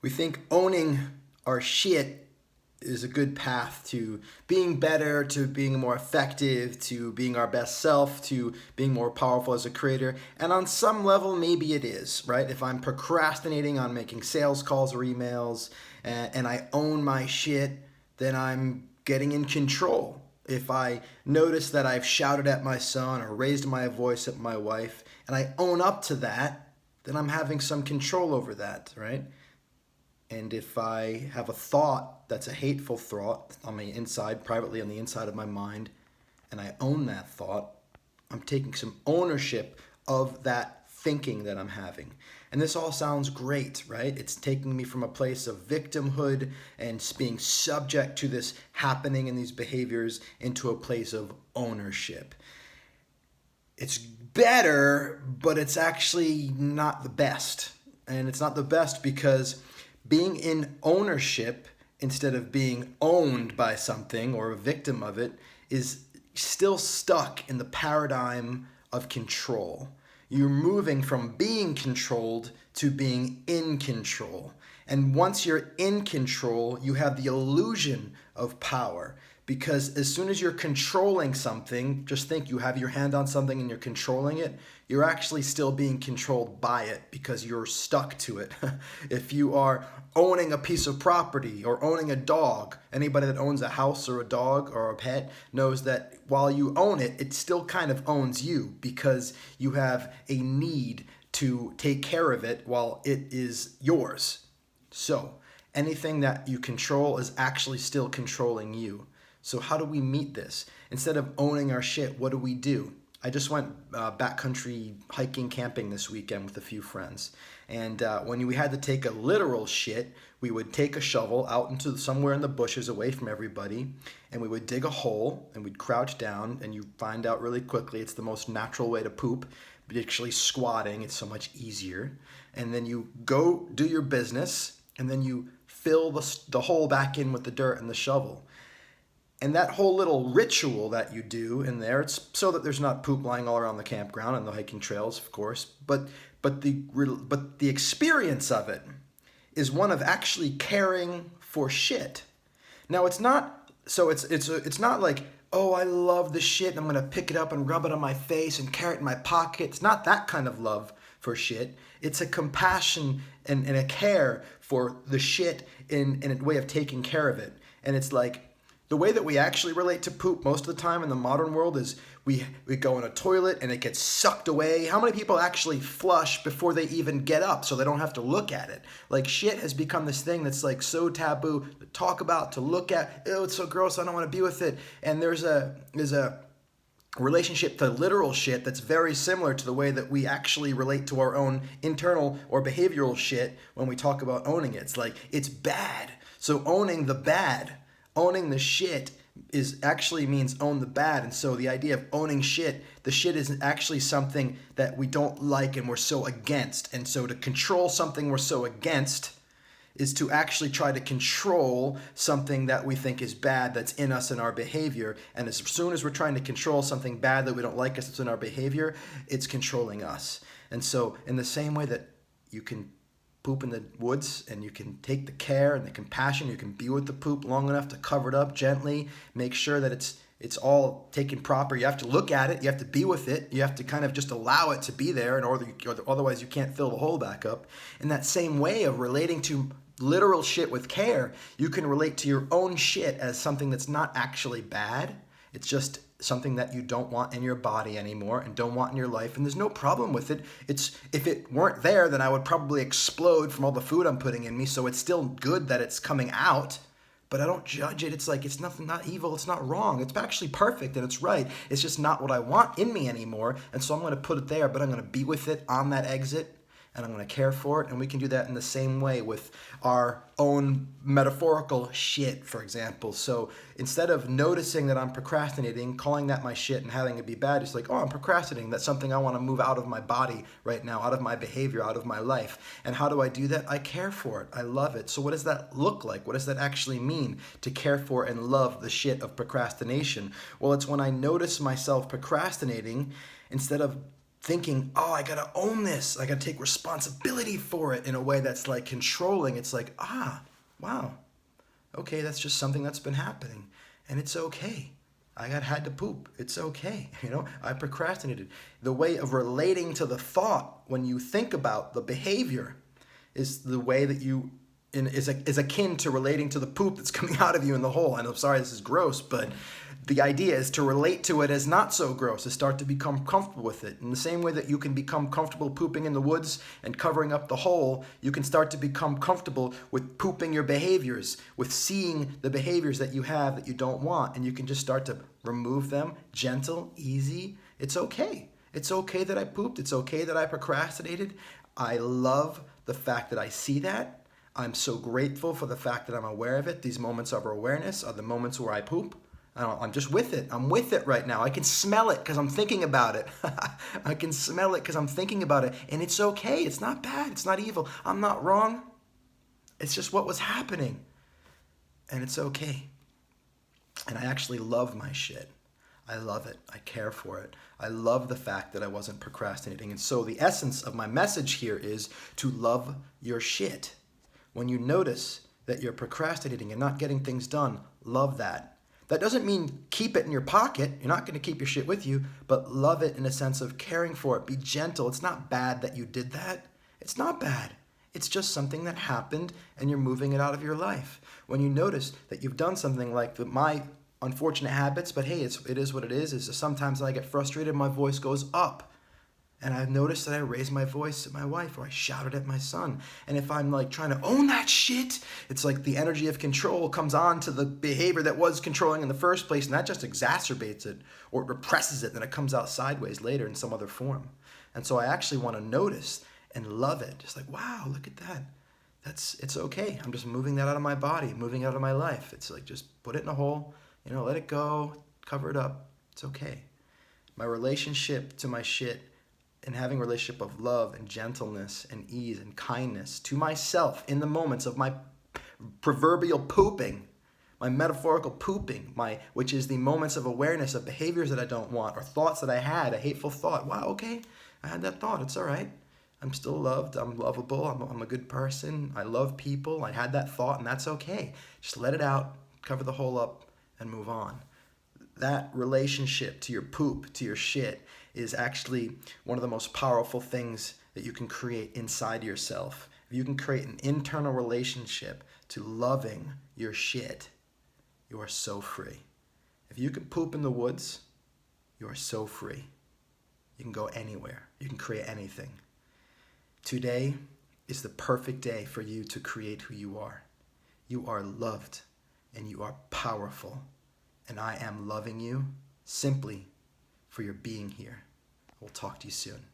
We think owning our shit is a good path to being better, to being more effective, to being our best self, to being more powerful as a creator. And on some level, maybe it is, right? If I'm procrastinating on making sales calls or emails and I own my shit, then I'm getting in control. If I notice that I've shouted at my son or raised my voice at my wife and I own up to that, then I'm having some control over that, right? And if I have a thought that's a hateful thought on my inside, privately on the inside of my mind, and I own that thought, I'm taking some ownership of that thinking that I'm having. And this all sounds great, right? It's taking me from a place of victimhood and being subject to this happening and these behaviors into a place of ownership. It's better, but it's actually not the best. And it's not the best because being in ownership instead of being owned by something or a victim of it is still stuck in the paradigm of control. You're moving from being controlled to being in control. And once you're in control, you have the illusion of power. Because as soon as you're controlling something, just think you have your hand on something and you're controlling it, you're actually still being controlled by it because you're stuck to it. If you are owning a piece of property or owning a dog, anybody that owns a house or a dog or a pet knows that while you own it, it still kind of owns you because you have a need to take care of it while it is yours. So anything that you control is actually still controlling you. So how do we meet this? Instead of owning our shit, what do? I just went backcountry hiking, camping this weekend with a few friends. And when we had to take a literal shit, we would take a shovel out into somewhere in the bushes away from everybody, and we would dig a hole, and we'd crouch down, and you find out really quickly it's the most natural way to poop. But actually squatting, it's so much easier. And then you go do your business, and then you fill the hole back in with the dirt and the shovel. And that whole little ritual that you do in there, it's so that there's not poop lying all around the campground and the hiking trails, of course. But the experience of it is one of actually caring for shit. Now it's not it's not like, oh, I love the shit and I'm gonna pick it up and rub it on my face and carry it in my pocket. It's not that kind of love for shit. It's a compassion and a care for the shit in a way of taking care of it. And it's like, the way that we actually relate to poop most of the time in the modern world is we go in a toilet and it gets sucked away. How many people actually flush before they even get up so they don't have to look at it? Like, shit has become this thing that's like so taboo to talk about, to look at. Ew, it's so gross, I don't want to be with it. And there's a relationship to literal shit that's very similar to the way that we actually relate to our own internal or behavioral shit when we talk about owning it. It's like, it's bad. So owning the bad, owning the shit is actually means own the bad. And so the idea of owning shit, the shit is actually something that we don't like and we're so against. And so to control something we're so against is to actually try to control something that we think is bad that's in us and our behavior. And as soon as we're trying to control something bad that we don't like that's in our behavior, it's controlling us. And so in the same way that you can poop in the woods and you can take the care and the compassion, you can be with the poop long enough to cover it up gently, make sure that it's all taken proper. You have to look at it, you have to be with it, you have to kind of just allow it to be there in order, otherwise you can't fill the hole back up. In that same way of relating to literal shit with care, you can relate to your own shit as something that's not actually bad. It's just something that you don't want in your body anymore and don't want in your life, and there's no problem with it. It's, if it weren't there, then I would probably explode from all the food I'm putting in me, so it's still good that it's coming out, but I don't judge it. It's like, it's nothing, not evil, it's not wrong, it's actually perfect and it's right. It's just not what I want in me anymore, and so I'm going to put it there, but I'm going to be with it on that exit, and I'm going to care for it. And we can do that in the same way with our own metaphorical shit, for example. So instead of noticing that I'm procrastinating, calling that my shit and having it be bad, it's like, oh, I'm procrastinating. That's something I want to move out of my body right now, out of my behavior, out of my life. And how do I do that? I care for it. I love it. So what does that look like? What does that actually mean, to care for and love the shit of procrastination? Well, it's when I notice myself procrastinating, instead of thinking, oh, I gotta own this. I gotta take responsibility for it in a way that's like controlling. It's like, wow, okay, that's just something that's been happening. And it's okay. Had to poop. It's okay. I procrastinated. The way of relating to the thought when you think about the behavior is the way that is akin to relating to the poop that's coming out of you in the hole. And I'm sorry this is gross, but the idea is to relate to it as not so gross, to start to become comfortable with it. In the same way that you can become comfortable pooping in the woods and covering up the hole, you can start to become comfortable with pooping your behaviors, with seeing the behaviors that you have that you don't want, and you can just start to remove them, gentle, easy. It's okay. It's okay that I pooped. It's okay that I procrastinated. I love the fact that I see that. I'm so grateful for the fact that I'm aware of it. These moments of awareness are the moments where I poop. I'm just with it. I'm with it right now. I can smell it because I'm thinking about it. I can smell it because I'm thinking about it. And it's okay. It's not bad. It's not evil. I'm not wrong. It's just what was happening. And it's okay. And I actually love my shit. I love it. I care for it. I love the fact that I wasn't procrastinating. And so the essence of my message here is to love your shit. When you notice that you're procrastinating and not getting things done, love that. That doesn't mean keep it in your pocket. You're not going to keep your shit with you, but love it in a sense of caring for it. Be gentle. It's not bad that you did that. It's not bad. It's just something that happened and you're moving it out of your life. When you notice that you've done something like my unfortunate habits, but hey, it is what it is sometimes when I get frustrated, my voice goes up. And I've noticed that I raise my voice at my wife or I shouted at my son. And if I'm like trying to own that shit, it's like the energy of control comes on to the behavior that was controlling in the first place, and that just exacerbates it or it represses it, and then it comes out sideways later in some other form. And so I actually want to notice and love it. Just like, wow, look at that. It's okay. I'm just moving that out of my body, moving it out of my life. It's like just put it in a hole, let it go, cover it up. It's okay. My relationship to my shit and having a relationship of love and gentleness and ease and kindness to myself in the moments of my proverbial pooping, my metaphorical pooping, which is the moments of awareness of behaviors that I don't want or thoughts that I had, a hateful thought. Wow, okay, I had that thought. It's all right. I'm still loved. I'm lovable. I'm a good person. I love people. I had that thought, and that's okay. Just let it out, cover the hole up, and move on. That relationship to your poop, to your shit, is actually one of the most powerful things that you can create inside yourself. If you can create an internal relationship to loving your shit, you are so free. If you can poop in the woods, you are so free. You can go anywhere. You can create anything. Today is the perfect day for you to create who you are. You are loved and you are powerful. And I am loving you simply for your being here. We'll talk to you soon.